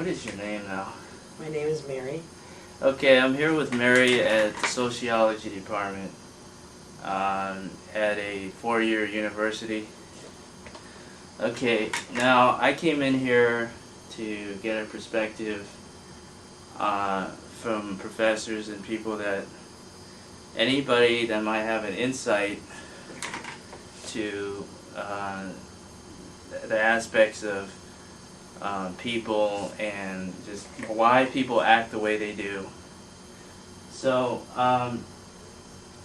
What is your name now? My name is Mary. Okay, I'm here with Mary at the sociology department at a four-year university. Okay, now I came in here to get a perspective from professors and people that anybody that might have an insight to the aspects of people and just why people act the way they do. So,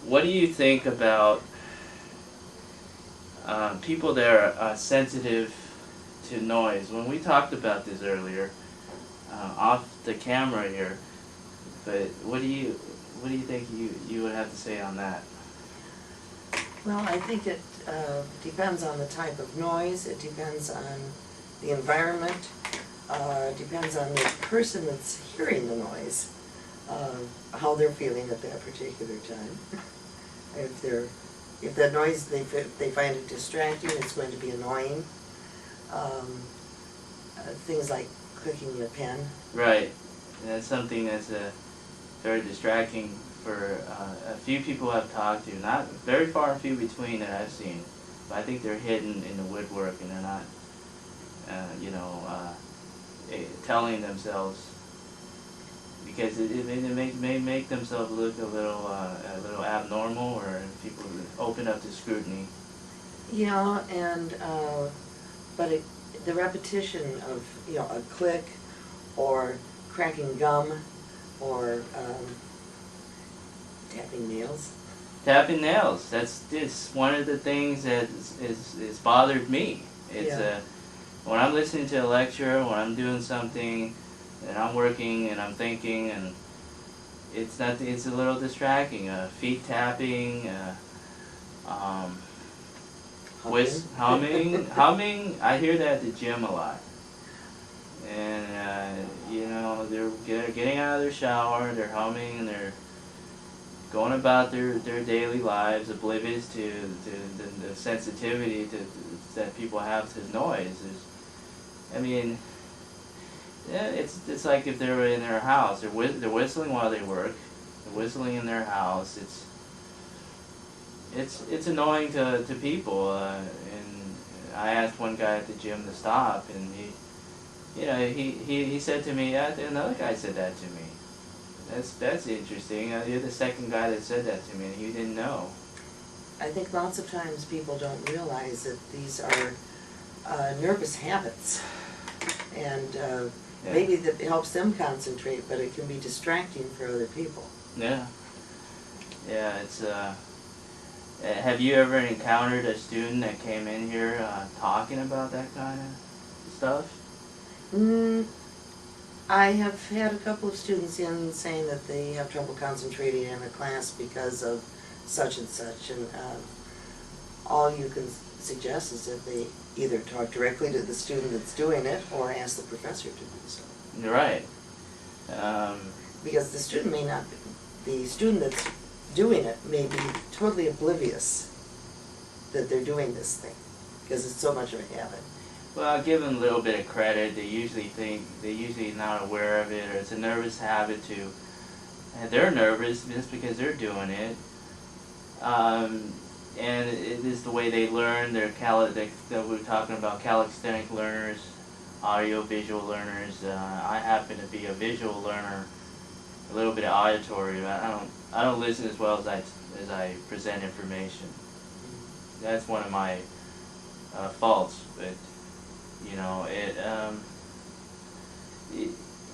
what do you think about people that are sensitive to noise? When we talked about this earlier, off the camera here, but what do you think you would have to say on that? Well, I think it depends on the type of noise, it depends on the environment, depends on the person that's hearing the noise, how they're feeling at that particular time. If that noise, they find it distracting, it's going to be annoying. Things like clicking your pen. Right. That's something that's very distracting for a few people I've talked to. Not very far and few between that I've seen. But I think they're hidden in the woodwork and they're not, telling themselves, because it may make themselves look a little abnormal, or people open up to scrutiny. Yeah, and but the repetition of a click, or cracking gum, or tapping nails. Tapping nails. It's one of the things that is bothered me. It's when I'm listening to a lecture, when I'm doing something, and I'm working and I'm thinking, and it's a little distracting. Feet tapping, humming. I hear that at the gym a lot. And they're getting out of their shower, they're humming, and they're going about their daily lives, oblivious to the sensitivity that people have to noise. It's like if they were in their house, they're whistling while they work, they're whistling in their house. It's annoying to people. And I asked one guy at the gym to stop, and he said to me, another guy said that to me. That's interesting. You're the second guy that said that to me, and you didn't know. I think lots of times people don't realize that these are nervous habits, and maybe that helps them concentrate, but it can be distracting for other people. Yeah. It's. Have you ever encountered a student that came in here talking about that kind of stuff? I have had a couple of students in saying that they have trouble concentrating in a class because of such and such, and all you can suggest is that they either talk directly to the student that's doing it or ask the professor to do so. You're right. Because the student the student that's doing it may be totally oblivious that they're doing this thing, because it's so much of a habit. Well, I'll give them a little bit of credit. They're usually not aware of it, or it's a nervous habit too. And they're nervous just because they're doing it. And it is the way they learn. We're talking about calisthenic learners, audio-visual learners. I happen to be a visual learner, a little bit of auditory. But I don't listen as well as I present information. That's one of my faults. But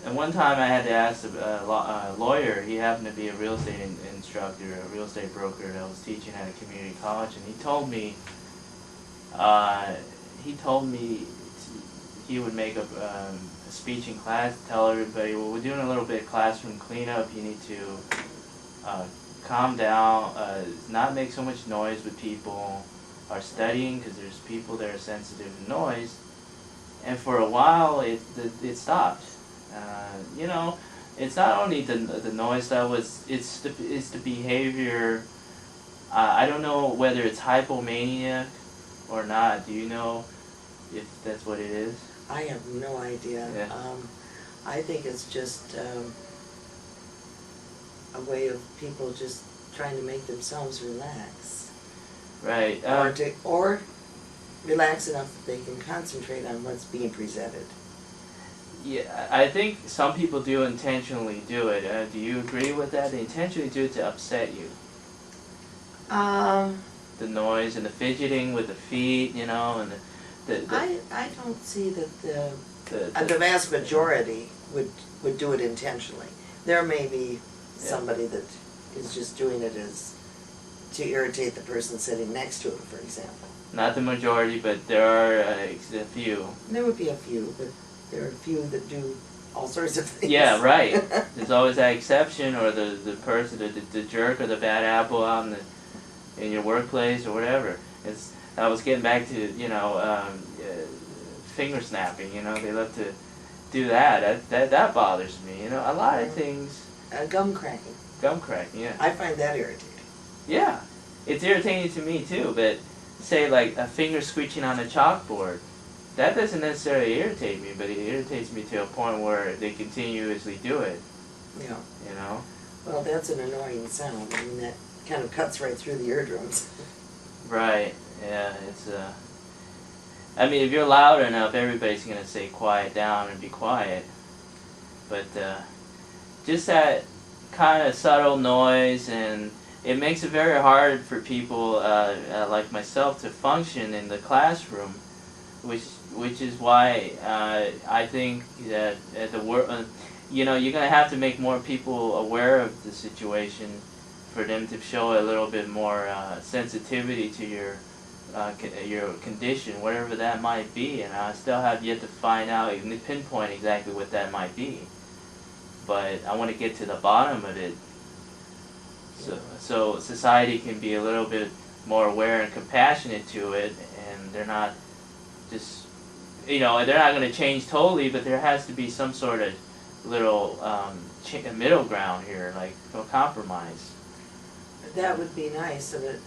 and one time I had to ask a lawyer. He happened to be a real estate instructor, a real estate broker that was teaching at a community college, and he told me he would make a speech in class, tell everybody, well, we're doing a little bit of classroom cleanup. You need to calm down, not make so much noise with people are studying, because there's people that are sensitive to noise. And for a while, it stopped. It's not only the noise it's the behavior. I don't know whether it's hypomania or not. Do you know if that's what it is? I have no idea. Yeah. I think it's just a way of people just trying to make themselves relax. Right. Or relax enough that they can concentrate on what's being presented. Yeah, I think some people do intentionally do it. Do you agree with that? They intentionally do it to upset you. The noise and the fidgeting with the feet, you know, and I don't see that the the vast majority would do it intentionally. There may be somebody that is just doing it as to irritate the person sitting next to him, for example. not the majority, but there are a few. There would be a few, but there are a few that do all sorts of things. Yeah, right. There's always that exception, or the person, the jerk or the bad apple out in your workplace or whatever. I was getting back to, you know, finger snapping. You know, they love to do that. That bothers me. You know, a lot of things. Gum cracking. Gum cracking, yeah. I find that irritating. Yeah, it's irritating to me too. But say like a finger screeching on a chalkboard, that doesn't necessarily irritate me, but it irritates me to a point where they continuously do it. Yeah. You know. Well, that's an annoying sound. I mean, that kind of cuts right through the eardrums. Right. Yeah. It's I mean, if you're loud enough, everybody's gonna say quiet down and be quiet. But just that kind of subtle noise, and it makes it very hard for people like myself to function in the classroom, which is why I think that at the you know, you're gonna have to make more people aware of the situation for them to show a little bit more sensitivity to your condition, whatever that might be, and I still have yet to find out, even pinpoint exactly what that might be. But I want to get to the bottom of it, so society can be a little bit more aware and compassionate to it, and they're not just, you know, they're not going to change totally, but there has to be some sort of little middle ground here, like a compromise. That would be nice, and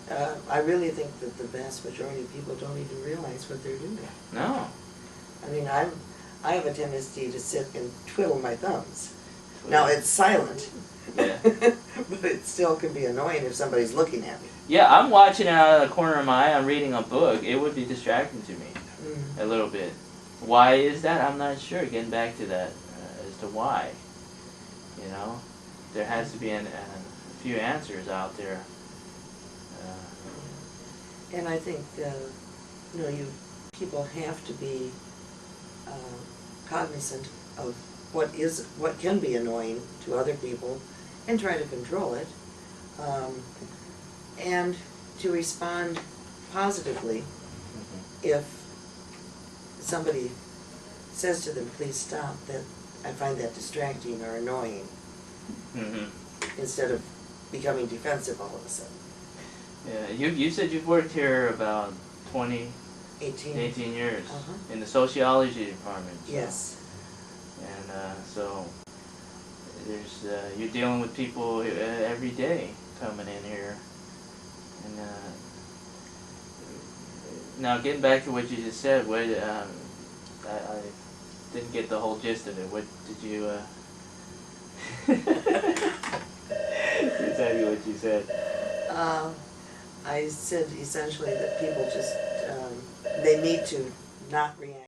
I really think that the vast majority of people don't even realize what they're doing. No. I mean, I have a tendency to sit and twiddle my thumbs. Now, it's silent, Yeah. but it still can be annoying if somebody's looking at me. Yeah, I'm watching it out of the corner of my eye. I'm reading a book. It would be distracting to me a little bit. Why is that? I'm not sure. Getting back to that as to why. You know, there has to be a few answers out there. And I think, you know, people have to be cognizant of what can be annoying to other people and try to control it, and to respond positively if somebody says to them, please stop, that I find that distracting or annoying, instead of becoming defensive all of a sudden. Yeah, you said you've worked here about 18 years in the sociology department. So. Yes. And so there's you're dealing with people every day coming in here, and now getting back to what you just said, what I didn't get the whole gist of it. What did you? Tell me what you said. I said essentially that people just they need to not react.